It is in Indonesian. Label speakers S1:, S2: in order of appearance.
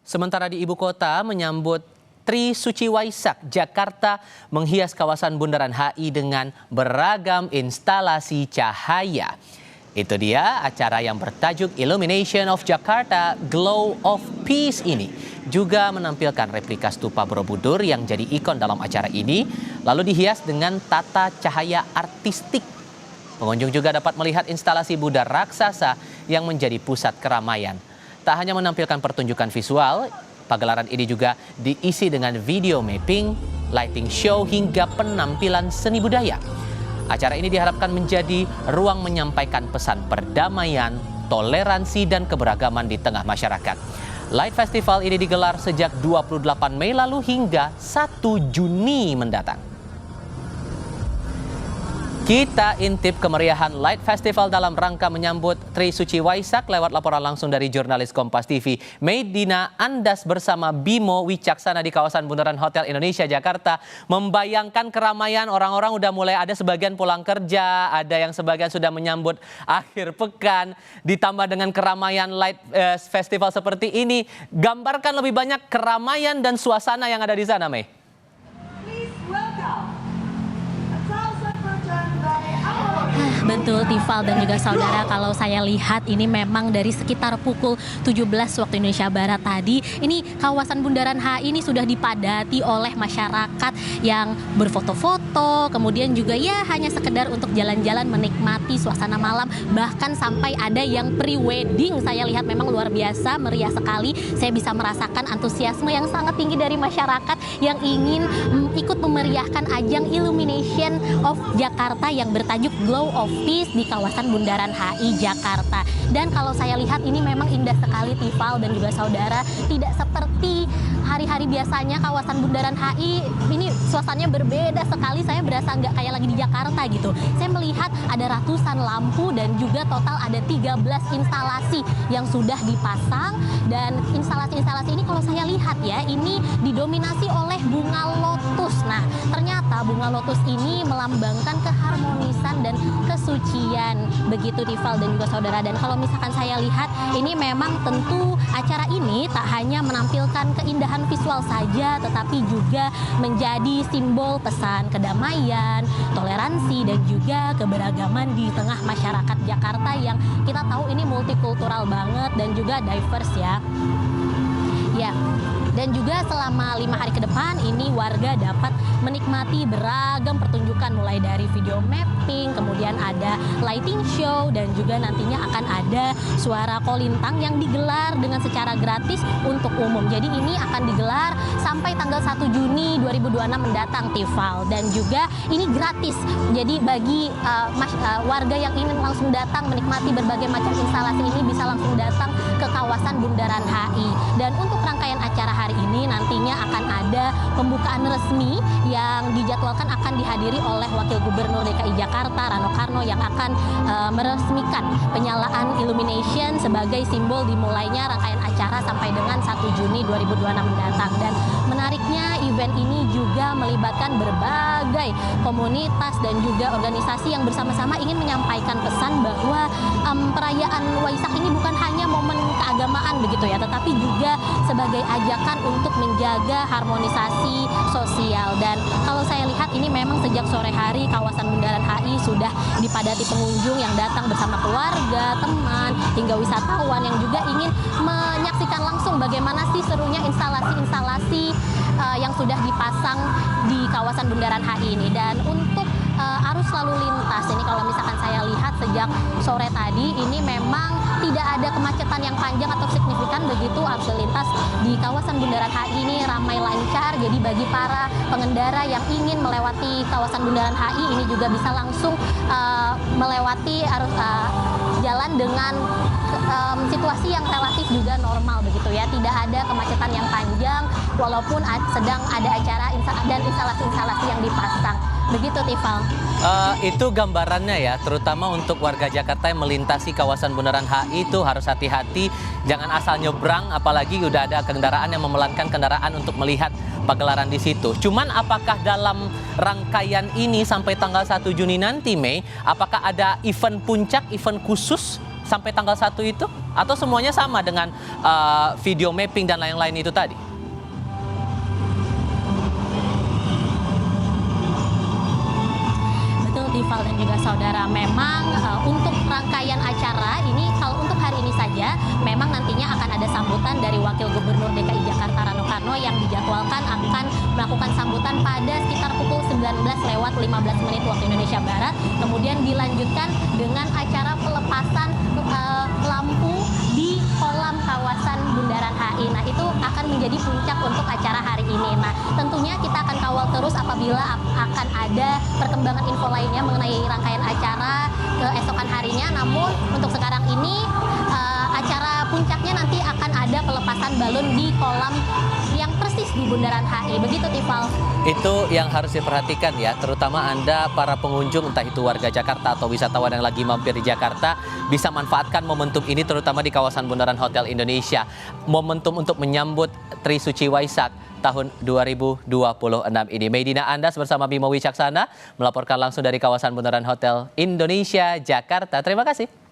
S1: Sementara di ibu kota menyambut Tri Suci Waisak, Jakarta menghias kawasan Bundaran HI dengan beragam instalasi cahaya. Itu dia acara yang bertajuk Illumination of Jakarta Glow of Peace ini juga menampilkan replika stupa Borobudur yang jadi ikon dalam acara ini, lalu dihias dengan tata cahaya artistik. Pengunjung juga dapat melihat instalasi Buddha raksasa yang menjadi pusat keramaian. Tak hanya menampilkan pertunjukan visual, pagelaran ini juga diisi dengan video mapping, lighting show, hingga penampilan seni budaya. Acara ini diharapkan menjadi ruang menyampaikan pesan perdamaian, toleransi, dan keberagaman di tengah masyarakat. Light Festival ini digelar sejak 28 Mei lalu hingga 1 Juni mendatang. Kita intip kemeriahan Light Festival dalam rangka menyambut Tri Suci Waisak lewat laporan langsung dari jurnalis Kompas TV, Medina Andas bersama Bimo Wicaksana di kawasan Bundaran Hotel Indonesia, Jakarta. Membayangkan keramaian, orang-orang udah mulai ada sebagian pulang kerja, ada yang sebagian sudah menyambut akhir pekan. Ditambah dengan keramaian Light Festival seperti ini, gambarkan lebih banyak keramaian dan suasana yang ada di sana, Mei.
S2: Betul, Tifal dan juga saudara, kalau saya lihat ini memang dari sekitar pukul 17 waktu Indonesia Barat tadi, ini kawasan Bundaran HI ini sudah dipadati oleh masyarakat yang berfoto-foto, kemudian juga ya hanya sekedar untuk jalan-jalan menikmati suasana malam, bahkan sampai ada yang pre-wedding. Saya lihat memang luar biasa, meriah sekali. Saya bisa merasakan antusiasme yang sangat tinggi dari masyarakat yang ingin ikut memeriahkan ajang Illumination of Jakarta yang bertajuk Glow of Peace di kawasan Bundaran HI Jakarta. Dan kalau saya lihat ini memang indah sekali, Tifal dan juga saudara. Tidak seperti hari-hari biasanya kawasan Bundaran HI, ini suasananya berbeda sekali. Saya berasa nggak kayak lagi di Jakarta gitu. Saya melihat ada ratusan lampu dan juga total ada 13 instalasi yang sudah dipasang. Dan instalasi-instalasi ini kalau saya lihat ya, ini didominasi oleh bunga lotus. Nah, ternyata bunga lotus ini melambangkan keharmonisan dan kesucian, begitu Tifal dan juga saudara. Dan kalau misalkan saya lihat, ini memang tentu acara ini tak hanya menampilkan keindahan visual saja, tetapi juga menjadi simbol pesan kedamaian, toleransi, dan juga keberagaman di tengah masyarakat Jakarta yang kita tahu ini multikultural banget dan juga diverse ya. Ya. Dan juga selama 5 hari ke depan ini warga dapat menikmati beragam pertunjukan mulai dari video mapping, kemudian ada lighting show, dan juga nantinya akan ada suara kolintang yang digelar dengan secara gratis untuk umum. Jadi ini akan digelar sampai tanggal 1 Juni 2026 mendatang, Tifal. Dan juga ini gratis. Jadi bagi warga yang ingin langsung datang menikmati berbagai macam instalasi ini bisa langsung datang ke kawasan Bundaran HI. Dan untuk rangkaian acara hari ini nantinya akan ada pembukaan resmi yang dijadwalkan akan dihadiri oleh Wakil Gubernur DKI Jakarta Rano Karno yang akan meresmikan penyalaan Illumination sebagai simbol dimulainya rangkaian acara sampai dengan 1 Juni 2026 mendatang. Dan menariknya event ini juga melibatkan berbagai komunitas dan juga organisasi yang bersama-sama ingin menyampaikan pesan bahwa perayaan Waisak ini bukan hanya momen keagamaan begitu ya, tetapi juga sebagai ajakan untuk menjaga harmonisasi sosial. Dan kalau saya lihat ini memang sejak sore hari kawasan Bundaran HI sudah dipadati pengunjung yang datang bersama keluarga, teman, hingga wisatawan yang juga ingin menyaksikan langsung bagaimana sih serunya instalasi-instalasi yang sudah dipasang di kawasan Bundaran HI ini. Dan untuk arus lalu lintas ini kalau misalkan saya lihat sejak sore tadi ini memang tidak ada kemacetan yang panjang atau signifikan begitu. Arus lalu lintas di kawasan Bundaran HI ini ramai lancar. Jadi bagi para pengendara yang ingin melewati kawasan Bundaran HI ini juga bisa langsung melewati arus jalan dengan situasi yang relatif juga normal begitu ya. Tidak ada kemacetan yang panjang walaupun sedang ada acara dan instalasi-instalasi yang dipasang. Begitu, Tifal.
S1: Itu gambarannya ya, terutama untuk warga Jakarta yang melintasi kawasan Bundaran HI itu harus hati-hati, jangan asal nyebrang, apalagi udah ada kendaraan yang memelankan kendaraan untuk melihat pagelaran di situ. Cuman apakah dalam rangkaian ini sampai tanggal 1 Juni nanti, Mei, apakah ada event puncak, event khusus sampai tanggal 1 itu? Atau semuanya sama dengan video mapping dan lain-lain itu tadi?
S2: Betul, Tifal dan juga saudara, memang untuk rangkaian acara ini, kalau untuk hari ini saja, memang nantinya akan ada sambutan dari Wakil Gubernur DKI Jakarta Rano Karno yang dijadwalkan akan melakukan sambutan pada sekitar pukul 19:15 waktu Indonesia Barat. Kemudian dilanjutkan dengan acara pelepasan lampu di kolam kawasan Bundaran HI. Nah, itu akan menjadi puncak untuk acara hari ini. Nah, tentunya kita akan kawal terus apabila akan ada perkembangan info lainnya mengenai rangkaian acara keesokan harinya. Namun untuk sekarang ini acara puncaknya nanti akan ada pelepasan balon di kolam yang persis di Bundaran HI. Begitu, Tifal.
S1: Itu yang harus diperhatikan ya, terutama Anda para pengunjung, entah itu warga Jakarta atau wisatawan yang lagi mampir di Jakarta, bisa manfaatkan momentum ini terutama di kawasan Bundaran Hotel Indonesia. Momentum untuk menyambut Trisuci Waisak tahun 2026 ini. Medina Andas bersama Bimo Wicaksana melaporkan langsung dari kawasan Bundaran Hotel Indonesia, Jakarta. Terima kasih.